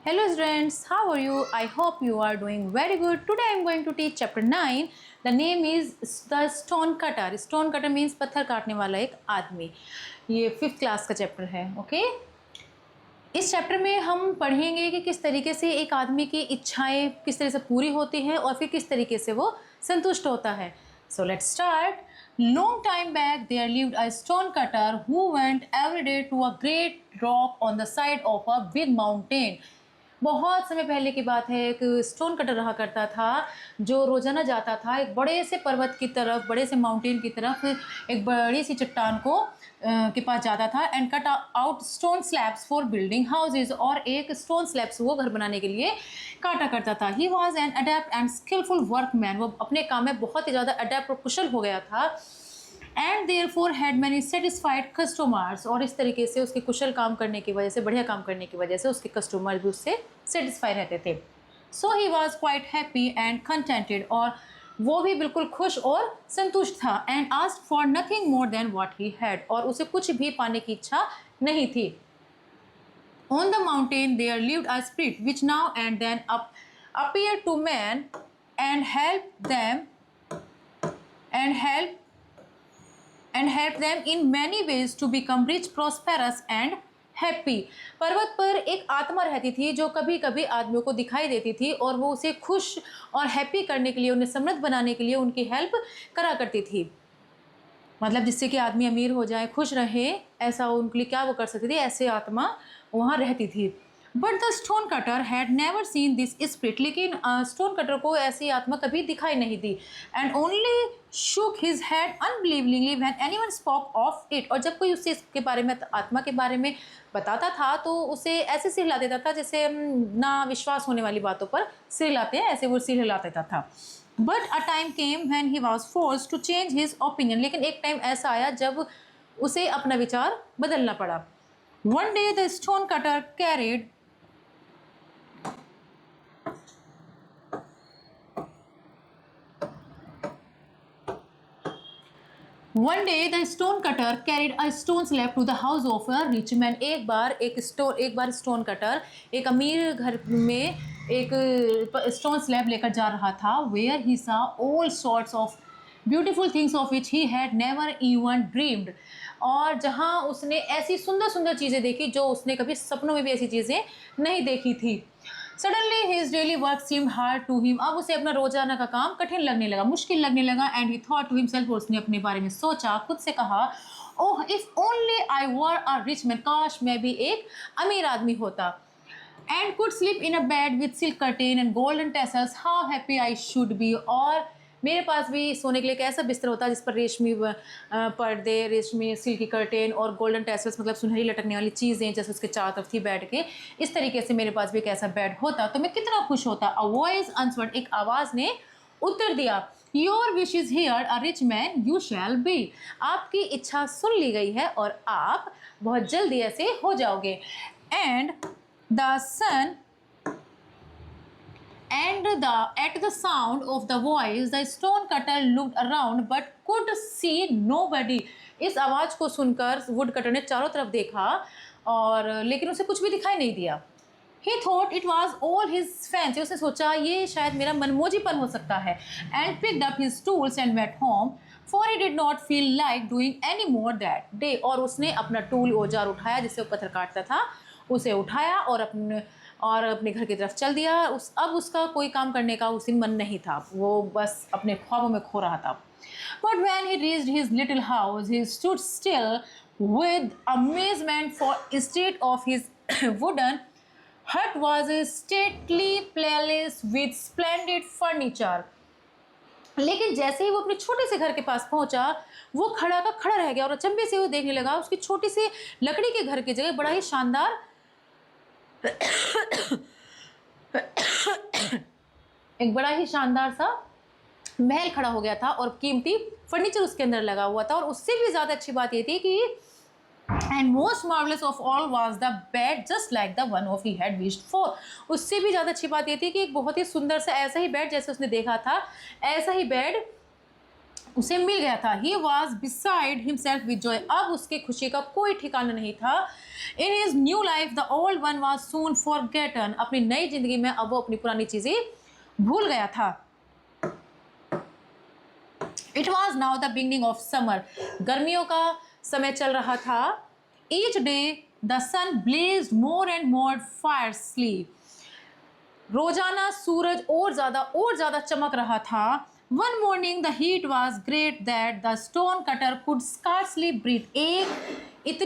Hello students, how are you? I hope you are doing very good. Today I am going to teach chapter 9. The name is the stone cutter. Stone cutter means पत्थर काटने वाला एक आदमी. ये 5th class का chapter है. Okay इस chapter में हम पढ़ेंगे कि किस तरीके से एक आदमी की इच्छाएं किस तरह से पूरी होती हैं और फिर किस तरीके से वो संतुष्ट होता है. So let's start. Long time back there lived a stone cutter who went every day to a great rock on the side of a big mountain. बहुत समय पहले की बात है. एक स्टोन कटर रहा करता था जो रोजाना जाता था एक बड़े से पर्वत की तरफ, बड़े से माउंटेन की तरफ, एक बड़ी सी चट्टान को के पास जाता था and cut out stone slabs for building houses. और एक स्टोन स्लैब्स वो घर बनाने के लिए काटा करता था. He was an adept and skillful workman. वो अपने काम में बहुत ही ज़्यादा अडेप्ट और कुशल हो गया था. And therefore had many satisfied customers. और इस तरीके से उसके कुशल काम करने की वजह से, बढ़िया काम करने की वजह से उसके कस्टमर भी उससे सेटिस्फाई रहते थे. So he was quite happy and contented. और वो भी बिल्कुल खुश और संतुष्ट था. And asked for nothing more than what he had. और उसे कुछ भी पाने की इच्छा नहीं थी. On the mountain there lived a spirit which now and then appeared to man and helped them in many ways to become rich, prosperous and happy. पर्वत पर एक आत्मा रहती थी जो कभी कभी आदमियों को दिखाई देती थी और वो उसे खुश और हैप्पी करने के लिए, उन्हें समृद्ध बनाने के लिए उनकी हेल्प करा करती थी. मतलब जिससे कि आदमी अमीर हो जाए, खुश रहे, ऐसा उनके लिए क्या वो कर सकती थी, ऐसे आत्मा वहाँ रहती थी. But the stone cutter had never seen this spirit. लेकिन स्टोन कटर को ऐसी आत्मा कभी दिखाई नहीं दी. And only shook his head unbelievingly when anyone spoke of it. और जब कोई उससे इसके बारे में, आत्मा के बारे में बताता था तो उसे ऐसे सिर हिला देता था जैसे ना विश्वास होने वाली बातों पर सिर हिलाते हैं, ऐसे वो सिर हिला देता था. But a time came when he was forced to change his opinion. लेकिन एक टाइम ऐसा आया जब उसे अपना विचार बदलना पड़ा. One day the stone cutter carried One day the stone cutter carried a stone slab to the house of a rich man. एक बार स्टोन कटर एक अमीर घर में एक स्टोन स्लैब लेकर जा रहा था. Where he saw all sorts of beautiful things of which he had never even dreamed. और जहाँ उसने ऐसी सुंदर सुंदर चीज़ें देखी जो उसने कभी सपनों में भी ऐसी चीज़ें नहीं देखी थी. Suddenly his daily work seemed hard to him. अब उसे अपना रोजाना का काम कठिन लगने लगा, मुश्किल लगने लगा. And he thought to himself. उसने अपने बारे में सोचा, खुद से कहा, oh if only I were a rich man. काश मैं भी एक अमीर आदमी होता. And could sleep in a bed with silk curtain and golden tassels. How happy I should be. और मेरे पास भी सोने के लिए एक ऐसा बिस्तर होता जिस पर रेशमी पर्दे, रेशमी सिल्क की कर्टेन और गोल्डन टेसल्स, मतलब सुनहरी लटकने वाली चीज़ें जैसे उसके चारों तरफ थी बैठ के. इस तरीके से मेरे पास भी एक ऐसा बेड होता तो मैं कितना खुश होता. A voice answered. एक आवाज़ ने उत्तर दिया. Your wish is here a rich man you shall B. आपकी इच्छा सुन ली गई है और आप बहुत जल्दी ऐसे हो जाओगे. And the sun at the sound of the voice the stone cutter looked around but could see nobody. इस आवाज को सुनकर वुड कटर ने चारों तरफ देखा और लेकिन उसे कुछ भी दिखाई नहीं दिया. He thought it was all his fancy. उसने सोचा ये शायद मेरा मनमोजीपन हो सकता है. And picked up his tools and went home for he did not feel like doing any more that day. और उसने अपना टूल, औजार उठाया जिससे वो पत्थर काटता था, उसे उठाया और अपने घर की तरफ चल दिया. अब उसका कोई काम करने का उस दिन मन नहीं था, वो बस अपने ख्वाबों में खो रहा था. But when he reached his little house, he stood still with amazement, for instead of his wooden hut was a stately palace with splendid furniture. लेकिन जैसे ही वो अपने छोटे से घर के पास पहुंचा, वो खड़ा का खड़ा रह गया और अचंभे से वो देखने लगा उसकी छोटी सी लकड़ी के घर की जगह बड़ा ही शानदार एक बड़ा ही शानदार सा महल खड़ा हो गया था और कीमती फर्नीचर उसके अंदर लगा हुआ था. और उससे भी ज़्यादा अच्छी बात ये थी कि and most marvellous of all was the bed just like the one of he had wished for. उससे भी ज़्यादा अच्छी बात ये थी कि एक बहुत ही सुंदर सा ऐसा ही बेड जैसे उसने देखा था, ऐसा ही बेड उसे मिल गया था। He was beside himself with Joy, अब उसकी खुशी का कोई ठिकाना नहीं था। In his new life the old one was soon forgotten, अपनी नई जिंदगी में अब वो अपनी पुरानी चीजें भूल गया था। It was now the beginning of summer, गर्मियों का समय चल रहा था। Each day the sun blazed more and more fiercely, रोजाना सूरज और ज्यादा चमक रहा था। One morning the heat was great that the stone cutter could scarcely breathe, एक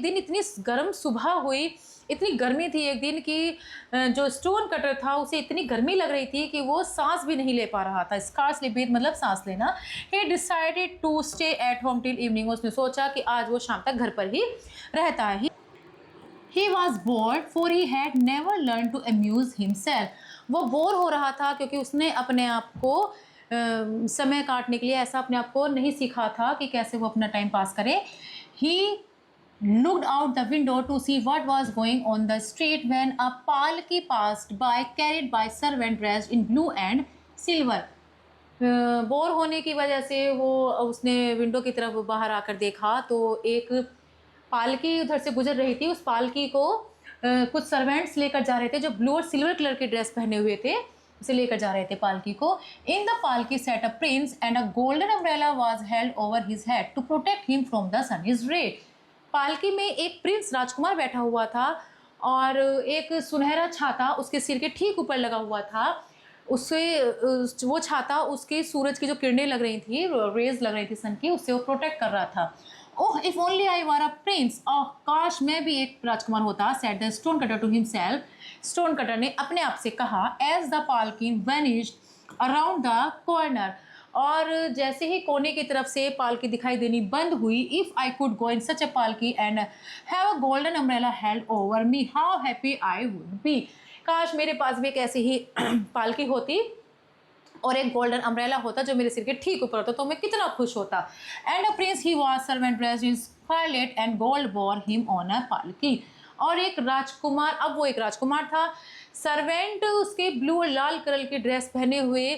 दिन इतनी गर्म सुबह हुई, इतनी गर्मी थी एक दिन कि जो स्टोन कटर था उसे इतनी गर्मी लग रही थी कि वो सांस भी नहीं ले पा रहा था। स्कार्सली ब्रीथ मतलब सांस लेना। He decided to stay at home till evening, उसने सोचा कि आज वो शाम तक घर पर ही रहता है। He was bored for he had never learned to amuse himself. वो बोर हो रहा था क्योंकि उसने अपने आप को समय काटने के लिए ऐसा अपने आप को नहीं सीखा था कि कैसे वो अपना टाइम पास करे। He looked out the window to see what was going on the street when a palki passed by carried by servant dressed in blue and silver. Bore होने की वजह से वो उसने विंडो की तरफ बाहर आकर देखा तो एक पालकी उधर से गुजर रही थी। उस पालकी को कुछ सर्वेंट्स लेकर जा रहे थे जो ब्लू और सिल्वर कलर की ड्रेस पहने हुए थे, उसे लेकर जा रहे थे पालकी को। In the palki sat a prince and a golden umbrella was held over his head to protect him from the sun is ray. पालकी में एक प्रिंस राजकुमार बैठा हुआ था और एक सुनहरा छाता उसके सिर के ठीक ऊपर लगा हुआ था। उससे वो छाता उसके सूरज की जो किरणें लग रही थी, रेज लग रही थी सन की, उससे वो प्रोटेक्ट कर रहा था। Oh if only I were a prince, oh काश मैं भी एक राजकुमार होता, said the stone cutter to himself. Stone cutter ने अपने आप से कहा। As the palanquin vanished around the corner, और जैसे ही कोने की तरफ से पालकी दिखाई देनी बंद हुई, इफ आई कुड गो इन सच अ पालकी and have a golden umbrella held over me how happy I would B, काश मेरे पास भी एक ऐसी ही पालकी होती और एक गोल्डन अम्ब्रेला होता जो मेरे सिर के ठीक ऊपर होता तो मैं कितना खुश होता। And a prince he was servant dressed in scarlet and gold bore him on a palki, और एक राजकुमार, अब वो एक राजकुमार था, सर्वेंट उसके ब्लू और लाल कलर की ड्रेस पहने हुए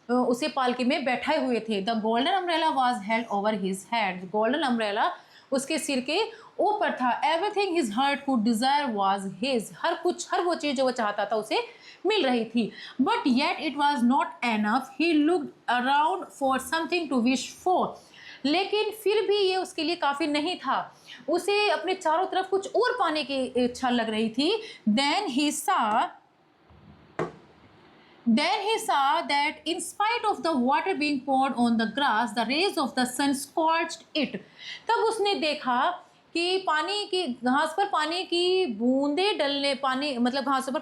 उसे पालकी में बैठाए हुए थे। The golden umbrella was held over his head, golden umbrella उसके सिर के ऊपर था। Everything his heart could desire was his, हर वो चीज़ जो वो चाहता था उसे मिल रही थी। But yet it was not enough, he looked around for something to wish for, लेकिन फिर भी ये उसके लिए काफ़ी नहीं था, उसे अपने चारों तरफ कुछ और पाने की इच्छा लग रही थी। Then he saw that in spite of the water being poured on the grass, the rays of the sun scorched it. तब उसने देखा कि पानी की घास पर पानी की बूंदें डलने, पानी मतलब घासों पर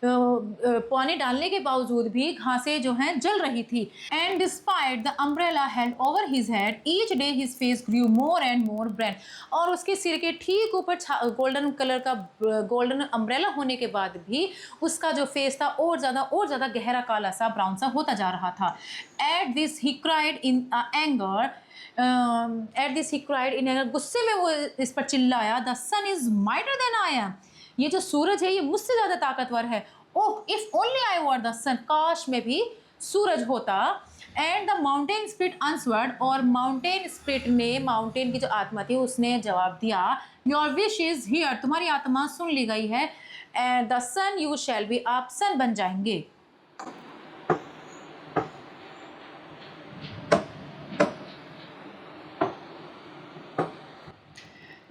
पानी डालने के बावजूद भी घासें जो हैं जल रही थी। And despite the umbrella held over his head each day his face grew more and more brown, और उसके सिर के ठीक ऊपर गोल्डन कलर का गोल्डन अम्ब्रेला होने के बाद भी उसका जो फेस था और ज़्यादा गहरा काला सा ब्राउन सा होता जा रहा था। At this he cried in anger, गुस्से में वो इस पर चिल्लाया, the sun is mightier than I am, ये जो सूरज है ये मुझसे ज़्यादा ताकतवर है। Oh if only I were the sun, काश में भी सूरज होता। And the mountain spirit answered, और माउंटेन स्पिरिट ने, माउंटेन की जो आत्मा थी उसने जवाब दिया, योर विश इज हियर, तुम्हारी आत्मा सुन ली गई है। And the sun you shall be, आप सन बन जाएंगे।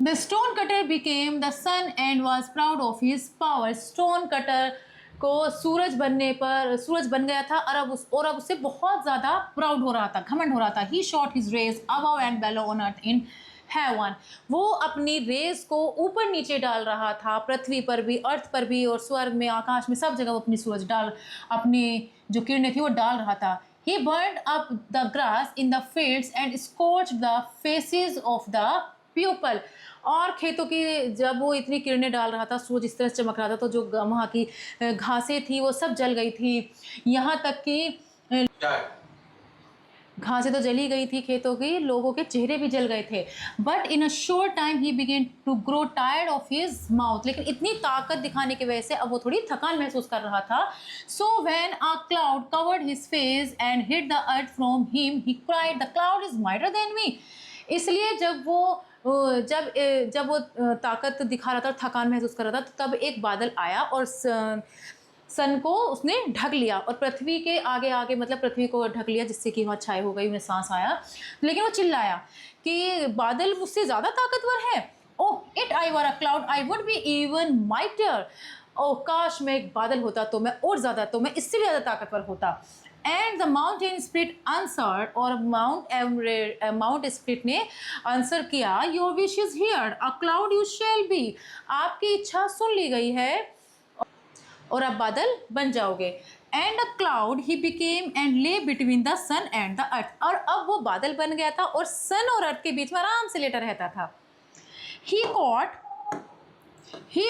The stone cutter became the sun and was proud of his power. Stone cutter को सूरज बन गया था और अब उससे बहुत ज़्यादा प्राउड हो रहा था, घमंड हो रहा था। He shot his rays above and below on earth in heaven. वो अपनी रेस को ऊपर नीचे डाल रहा था, पृथ्वी पर भी, अर्थ पर भी, और स्वर्ग में, आकाश में, सब जगह वो अपनी जो किरणें थी वो डाल रहा था। He burned up the grass in the fields and scorched the faces of the people. और खेतों की जब वो इतनी किरणें डाल रहा था, सूरज इस तरह चमक रहा था, तो जो वहाँ की घासें थी वो सब जल गई थी, यहाँ तक कि घासें तो जली गई थी खेतों की, लोगों के चेहरे भी जल गए थे। But in a short time he began to grow tired of his mouth, लेकिन इतनी ताकत दिखाने की वजह से अब वो थोड़ी थकान महसूस कर रहा था। So when a cloud covered his face and hit the earth from him he cried, the cloud is mightier than me. इसलिए जब वो ताकत दिखा रहा था, थकान महसूस कर रहा था, तो तब एक बादल आया और सन को उसने ढक लिया और पृथ्वी के आगे आगे, मतलब पृथ्वी को ढक लिया, जिससे कि वहाँ छाई हो गई, उन्हें सांस आया। लेकिन वो चिल्लाया कि बादल मुझसे ज़्यादा ताकतवर है। Oh if I were a cloud I would be even mightier. Oh काश मैं एक बादल होता तो मैं और ज़्यादा, तो मैं इससे भी ज़्यादा ताकतवर होता। And the mountain spirit answered, और माउंट स्प्रिट ने आंसर किया, your wish is here, a cloud you shall B. आपकी इच्छा सुन ली गई है और आप बादल बन जाओगे। And a cloud he became and lay between the sun and the earth, और अब वो बादल बन गया था और सन और अर्थ के बीच में आराम से लेटा रहता था। ही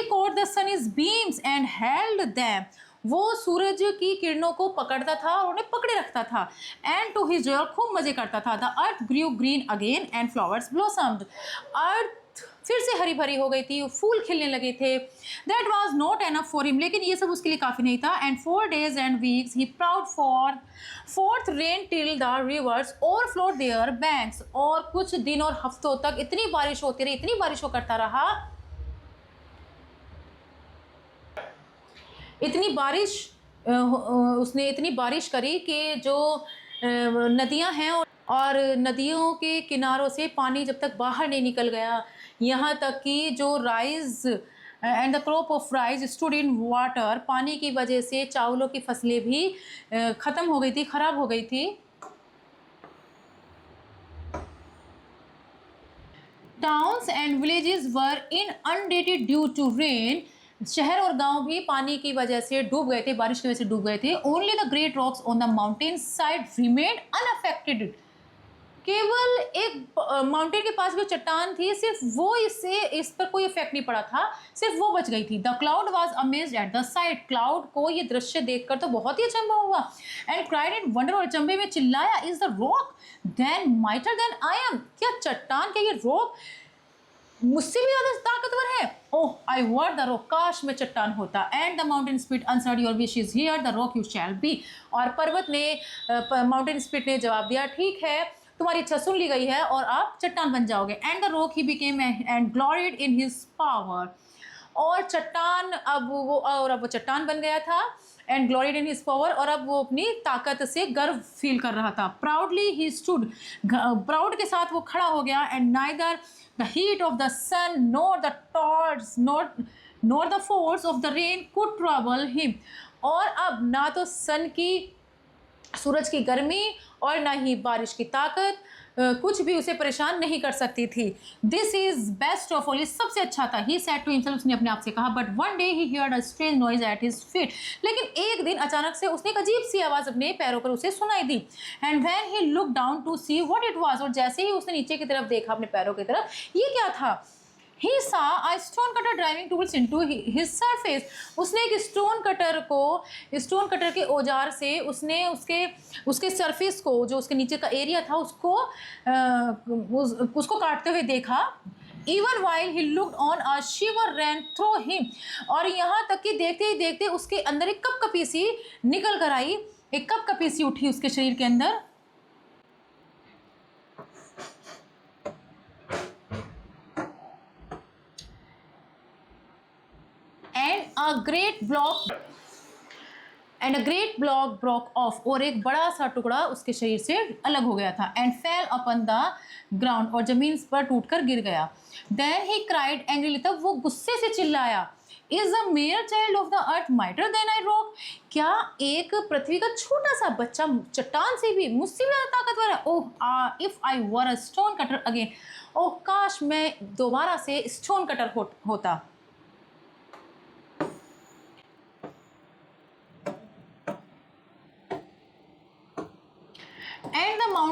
caught the sun's beams and held them, वो सूरज की किरणों को पकड़ता था और उन्हें पकड़े रखता था। एंड टू हिज जॉय, खूब मजे करता था। The earth grew green again and flowers blossomed, earth फिर से हरी भरी हो गई थी, फूल खिलने लगे थे। That was not enough for him, लेकिन ये सब उसके लिए काफ़ी नहीं था। And 4 days and weeks he poured for forth rain till the rivers overflowed their banks, और कुछ दिन और हफ्तों तक इतनी बारिश होती रही, इतनी बारिश हो करता रहा, इतनी बारिश उसने इतनी बारिश करी कि जो नदियां हैं और नदियों के किनारों से पानी जब तक बाहर नहीं निकल गया, यहाँ तक कि जो rice and the crop of rice stood in water, पानी की वजह से चावलों की फसलें भी ख़त्म हो गई थी, ख़राब हो गई थी। Towns and villages were inundated due to rain, शहर और गांव भी पानी की वजह से डूब गए थे, बारिश की वजह से डूब गए थे। Only the great rocks on the mountain side remained unaffected, केवल एक माउंटेन के पास जो चट्टान थी, सिर्फ वो इस पर कोई इफेक्ट नहीं पड़ा था, सिर्फ वो बच गई थी। The cloud was amazed at the site, cloud को ये दृश्य देखकर तो बहुत ही अचंभा हुआ। एंड क्राइड इन वंडर, और अचंभे में चिल्लाया, is the rock then mightier than I am, क्या चट्टान, क्या ये रॉक मुझसे भी ज्यादा ताकतवर है। ओह आई वर द रॉक, काश मैं चट्टान होता। And the mountain spirit answered, your wish is here, the rock you shall be, और पर्वत ने, माउंटेन स्पिरिट ने जवाब दिया, ठीक है तुम्हारी इच्छा सुन ली गई है और आप चट्टान बन जाओगे। And the rock he became and gloried in his power, और चट्टान अब वो चट्टान बन गया था। And gloried in his power, और अब वो अपनी ताकत से गर्व फील कर रहा था। प्राउडली ही स्टूड, प्राउड के साथ वो खड़ा हो गया। And neither the heat of the sun nor the torch nor the force of the rain could trouble him, और अब ना तो सूरज की गर्मी और ना ही बारिश की ताकत कुछ भी उसे परेशान नहीं कर सकती थी। This is best of all, सबसे अच्छा था। ही सेड टू हिमसेल्फ, उसने अपने आप से कहा। But one day he heard a strange noise at his feet, लेकिन एक दिन अचानक से उसने एक अजीब सी आवाज़ अपने पैरों पर उसे सुनाई दी। And when he look down to see what it was, और जैसे ही उसने नीचे की तरफ देखा, अपने पैरों की तरफ, ये क्या था। He saw a stone cutter driving tools into his surface, उसने एक स्टोन कटर के औजार से उसने उसके सरफेस को, जो उसके नीचे का एरिया था, उसको काटते हुए देखा। Even while he looked on, a shiver ran through him, और यहाँ तक कि देखते ही देखते उसके अंदर एक कपकपी सी निकल कर आई, एक कपकपी सी उठी उसके शरीर के अंदर। A great block broke of, और एक बड़ा सा टुकड़ा उसके शरीर से अलग हो गया था। And fail upon the ground, और जमीन पर टूटकर गिर गया। देन ही क्राइड एंग्रीली, तब वो गुस्से से चिल्लाया, is the mere child of the earth mightier than I rock, क्या एक पृथ्वी का छोटा सा बच्चा चट्टान से भी मुझसे भी ज्यादा ताकतवर है। Oh if I were a stone cutter again, oh काश मैं दोबारा से स्टोन कटर होता।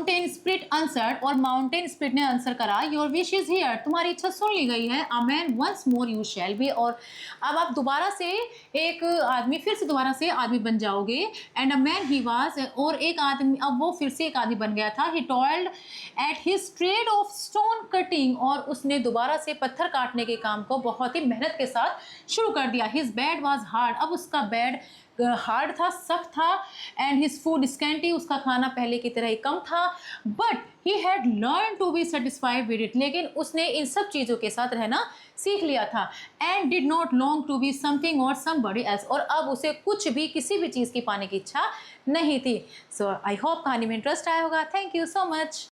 माउंटेन स्प्रिट आंसर्ड, और माउंटेन स्प्रिट ने आंसर करा, योर विश इज हियर, तुम्हारी इच्छा सुन ली गई है, a man once more you shall be, और अब आप दोबारा से एक आदमी, फिर से दोबारा से आदमी बन जाओगे। And a man he was, और एक आदमी, अब वो फिर से एक आदमी बन गया था। He toiled at his trade of stone cutting, और उसने दोबारा से पत्थर काटने के काम को बहुत ही मेहनत के साथ शुरू कर दिया। हिज बेड वाज हार्ड, अब उसका बेड हार्ड था, सख्त था। एंड हिज फूड स्कैंटी, उसका खाना पहले की तरह ही कम था। But he had learn to be satisfied with it, लेकिन उसने इन सब चीज़ों के साथ रहना सीख लिया था। And did not long to be something और समबडी एल्स, और अब उसे कुछ भी, किसी भी चीज़ की पाने की इच्छा नहीं थी। सो आई होप कहानी में इंटरेस्ट आया होगा। Thank you so much.